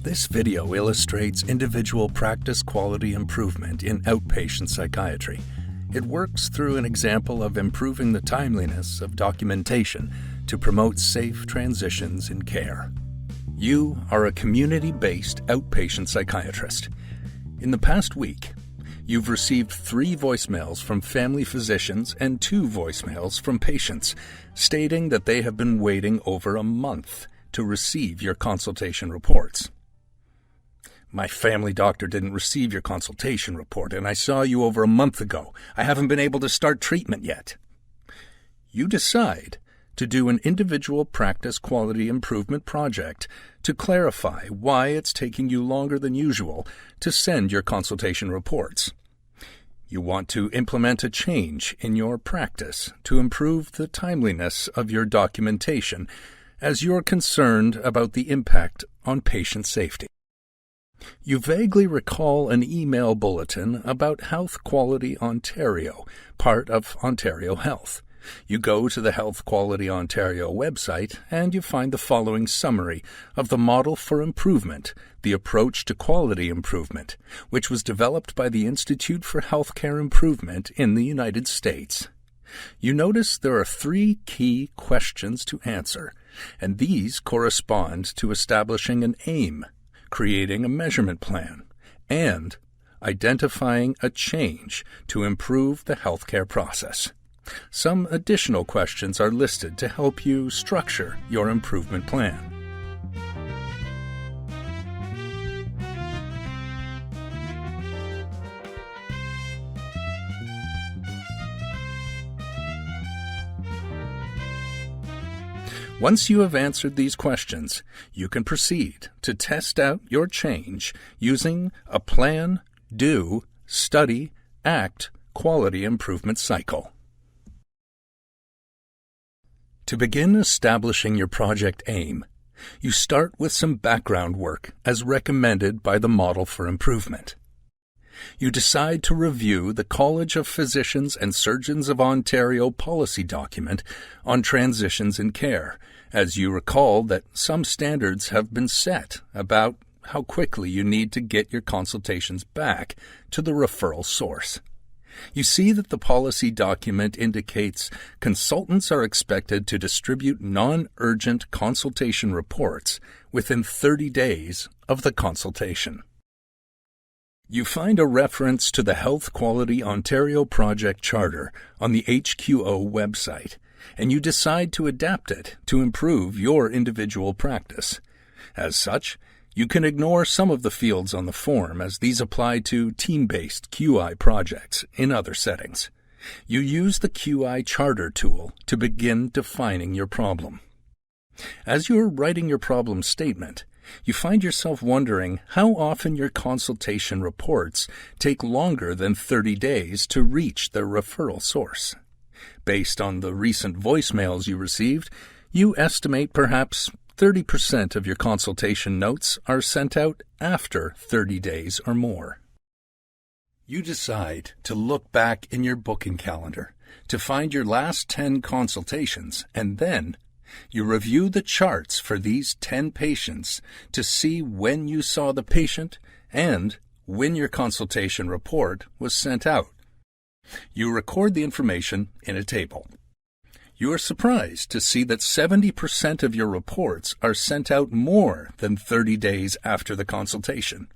This video illustrates individual practice quality improvement in outpatient psychiatry. It works through an example of improving the timeliness of documentation to promote safe transitions in care. You are a community-based outpatient psychiatrist. In the past week, you've received 3 voicemails from family physicians and 2 voicemails from patients stating that they have been waiting over a month to receive your consultation reports. My family doctor didn't receive your consultation report, and I saw you over a month ago. I haven't been able to start treatment yet. You decide to do an individual practice quality improvement project to clarify why it's taking you longer than usual to send your consultation reports. You want to implement a change in your practice to improve the timeliness of your documentation as you're concerned about the impact on patient safety. You vaguely recall an email bulletin about Health Quality Ontario, part of Ontario Health. You go to the Health Quality Ontario website and you find the following summary of the Model for Improvement, the Approach to Quality Improvement, which was developed by the Institute for Healthcare Improvement in the United States. You notice there are 3 key questions to answer, and these correspond to establishing an aim, creating a measurement plan, and identifying a change to improve the healthcare process. Some additional questions are listed to help you structure your improvement plan. Once you have answered these questions, you can proceed to test out your change using a plan, do, study, act quality improvement cycle. To begin establishing your project aim, you start with some background work as recommended by the Model for Improvement. You decide to review the College of Physicians and Surgeons of Ontario policy document on transitions in care, as you recall that some standards have been set about how quickly you need to get your consultations back to the referral source. You see that the policy document indicates consultants are expected to distribute non-urgent consultation reports within 30 days of the consultation. You find a reference to the Health Quality Ontario Project Charter on the HQO website, and you decide to adapt it to improve your individual practice. As such, you can ignore some of the fields on the form as these apply to team-based QI projects in other settings. You use the QI Charter tool to begin defining your problem. As you're writing your problem statement, you find yourself wondering how often your consultation reports take longer than 30 days to reach their referral source. Based on the recent voicemails you received, you estimate perhaps 30% of your consultation notes are sent out after 30 days or more. You decide to look back in your booking calendar to find your last 10 consultations, and then you review the charts for these 10 patients to see when you saw the patient and when your consultation report was sent out. You record the information in a table. You are surprised to see that 70% of your reports are sent out more than 30 days after the consultation.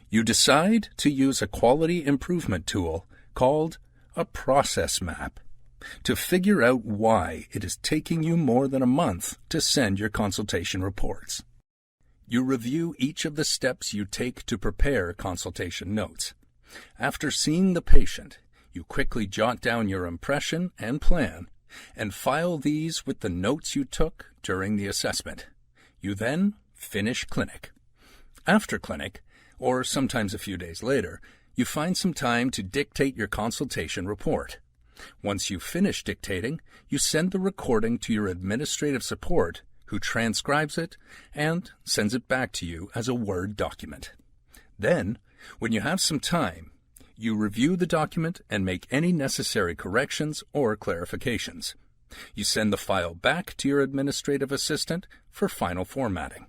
You decide to use a quality improvement tool called a process map to figure out why it is taking you more than a month to send your consultation reports. You review each of the steps you take to prepare consultation notes. After seeing the patient, you quickly jot down your impression and plan and file these with the notes you took during the assessment. You then finish clinic. After clinic, or sometimes a few days later, you find some time to dictate your consultation report. Once you finish dictating, you send the recording to your administrative support, who transcribes it and sends it back to you as a Word document. Then, when you have some time, you review the document and make any necessary corrections or clarifications. You send the file back to your administrative assistant for final formatting.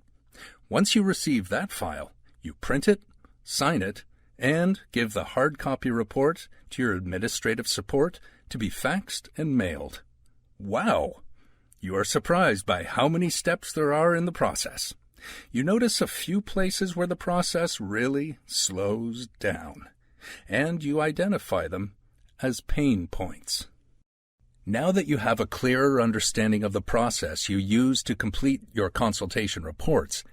Once you receive that file, you print it, sign it, and give the hard copy report to your administrative support to be faxed and mailed. Wow! You are surprised by how many steps there are in the process. You notice a few places where the process really slows down, and you identify them as pain points. Now that you have a clearer understanding of the process you use to complete your consultation reports,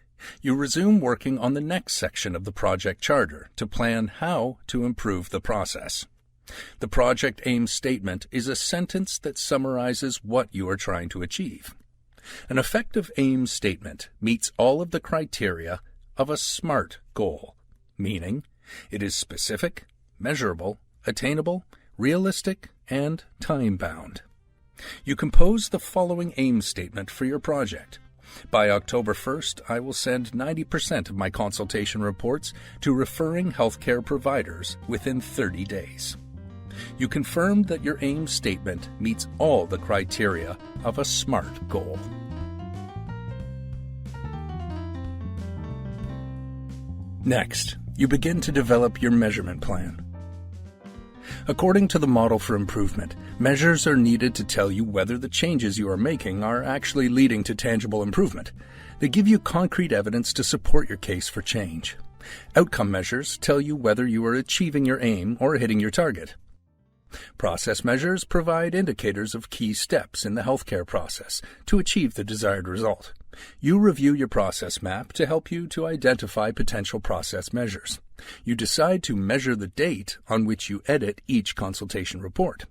you resume working on the next section of the project charter to plan how to improve the process. The project aim statement is a sentence that summarizes what you are trying to achieve. An effective aim statement meets all of the criteria of a SMART goal, meaning it is specific, measurable, attainable, realistic, and time-bound. You compose the following aim statement for your project. By October 1st, I will send 90% of my consultation reports to referring healthcare providers within 30 days. You confirm that your aim statement meets all the criteria of a SMART goal. Next, you begin to develop your measurement plan. According to the model for improvement, measures are needed to tell you whether the changes you are making are actually leading to tangible improvement. They give you concrete evidence to support your case for change. Outcome measures tell you whether you are achieving your aim or hitting your target. Process measures provide indicators of key steps in the healthcare process to achieve the desired result. You review your process map to help you to identify potential process measures. You decide to measure the date on which you edit each consultation report.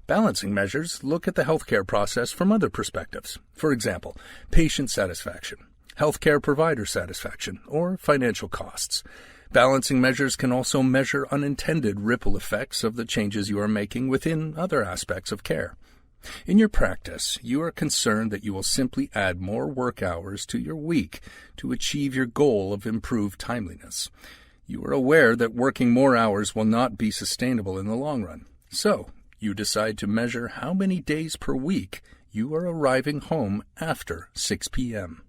Balancing measures look at the healthcare process from other perspectives. For example, patient satisfaction, healthcare provider satisfaction, or financial costs. Balancing measures can also measure unintended ripple effects of the changes you are making within other aspects of care. In your practice, you are concerned that you will simply add more work hours to your week to achieve your goal of improved timeliness. You are aware that working more hours will not be sustainable in the long run. So, you decide to measure how many days per week you are arriving home after 6 p.m.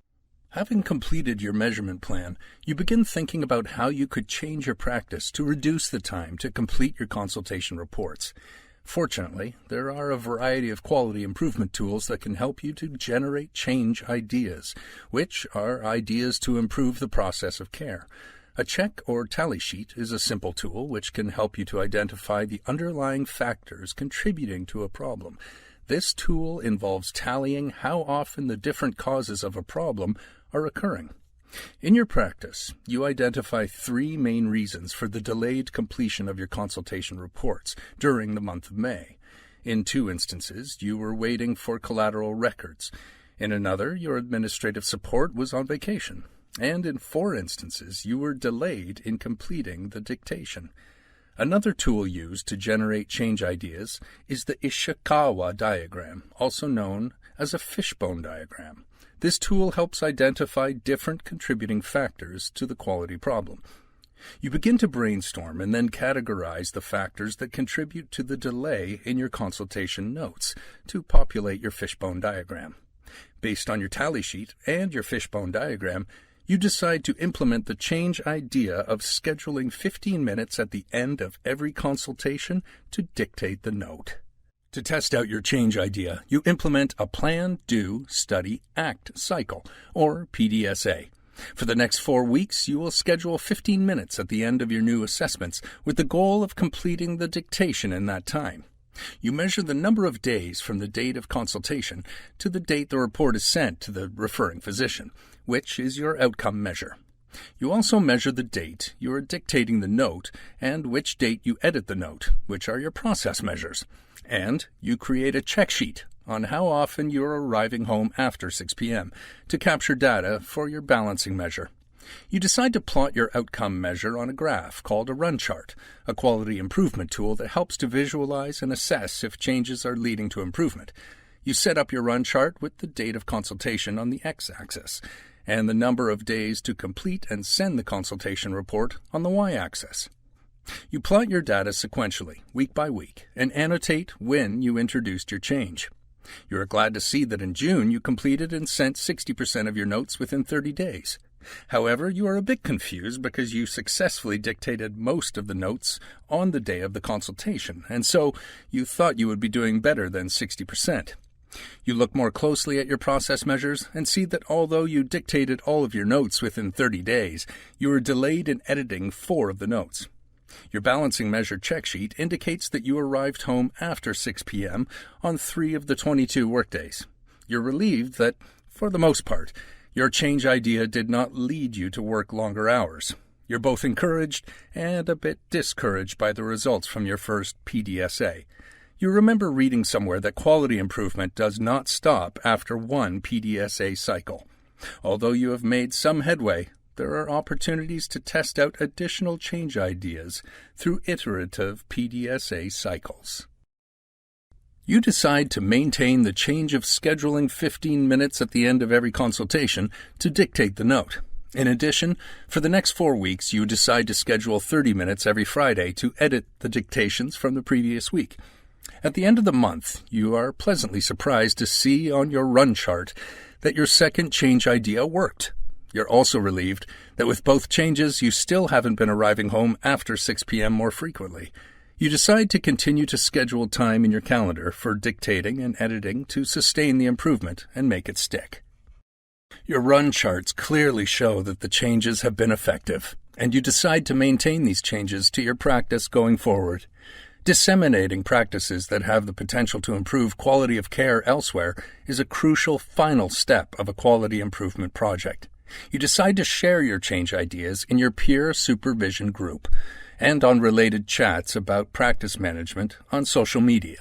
Having completed your measurement plan, you begin thinking about how you could change your practice to reduce the time to complete your consultation reports. Fortunately, there are a variety of quality improvement tools that can help you to generate change ideas, which are ideas to improve the process of care. A check or tally sheet is a simple tool which can help you to identify the underlying factors contributing to a problem. This tool involves tallying how often the different causes of a problem are occurring. In your practice, you identify 3 main reasons for the delayed completion of your consultation reports during the month of May. In 2 instances, you were waiting for collateral records. In another, your administrative support was on vacation. And in 4 instances, you were delayed in completing the dictation. Another tool used to generate change ideas is the Ishikawa diagram, also known as a Fishbone diagram. This tool helps identify different contributing factors to the quality problem. You begin to brainstorm and then categorize the factors that contribute to the delay in your consultation notes to populate your Fishbone diagram. Based on your tally sheet and your Fishbone diagram, you decide to implement the change idea of scheduling 15 minutes at the end of every consultation to dictate the note. To test out your change idea, you implement a plan, do, study, act cycle, or PDSA. For the next 4 weeks, you will schedule 15 minutes at the end of your new assessments with the goal of completing the dictation in that time. You measure the number of days from the date of consultation to the date the report is sent to the referring physician, which is your outcome measure. You also measure the date you are dictating the note and which date you edit the note, which are your process measures. And you create a check sheet on how often you are arriving home after 6 p.m. to capture data for your balancing measure. You decide to plot your outcome measure on a graph called a run chart, a quality improvement tool that helps to visualize and assess if changes are leading to improvement. You set up your run chart with the date of consultation on the x-axis and the number of days to complete and send the consultation report on the y-axis. You plot your data sequentially, week by week, and annotate when you introduced your change. You are glad to see that in June you completed and sent 60% of your notes within 30 days. However, you are a bit confused because you successfully dictated most of the notes on the day of the consultation, and so you thought you would be doing better than 60%. You look more closely at your process measures and see that although you dictated all of your notes within 30 days, you were delayed in editing 4 of the notes. Your balancing measure check sheet indicates that you arrived home after 6 p.m. on 3 of the 22 workdays. You're relieved that, for the most part, your change idea did not lead you to work longer hours. You're both encouraged and a bit discouraged by the results from your first PDSA. You remember reading somewhere that quality improvement does not stop after one PDSA cycle. Although you have made some headway, there are opportunities to test out additional change ideas through iterative PDSA cycles. You decide to maintain the change of scheduling 15 minutes at the end of every consultation to dictate the note. In addition, for the next 4 weeks, you decide to schedule 30 minutes every Friday to edit the dictations from the previous week. At the end of the month, you are pleasantly surprised to see on your run chart that your second change idea worked. You're also relieved that with both changes, you still haven't been arriving home after 6 p.m. more frequently. You decide to continue to schedule time in your calendar for dictating and editing to sustain the improvement and make it stick. Your run charts clearly show that the changes have been effective, and you decide to maintain these changes to your practice going forward. Disseminating practices that have the potential to improve quality of care elsewhere is a crucial final step of a quality improvement project. You decide to share your change ideas in your peer supervision group and on related chats about practice management on social media.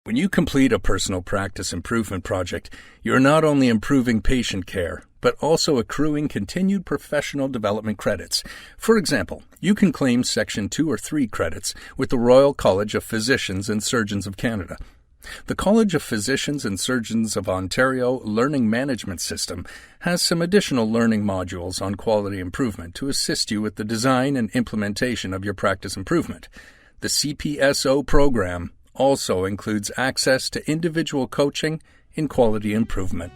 When you complete a personal practice improvement project, you're not only improving patient care, but also accruing continued professional development credits. For example, you can claim Section 2 or 3 credits with the Royal College of Physicians and Surgeons of Canada. The College of Physicians and Surgeons of Ontario Learning Management System has some additional learning modules on quality improvement to assist you with the design and implementation of your practice improvement. The CPSO program also includes access to individual coaching in quality improvement.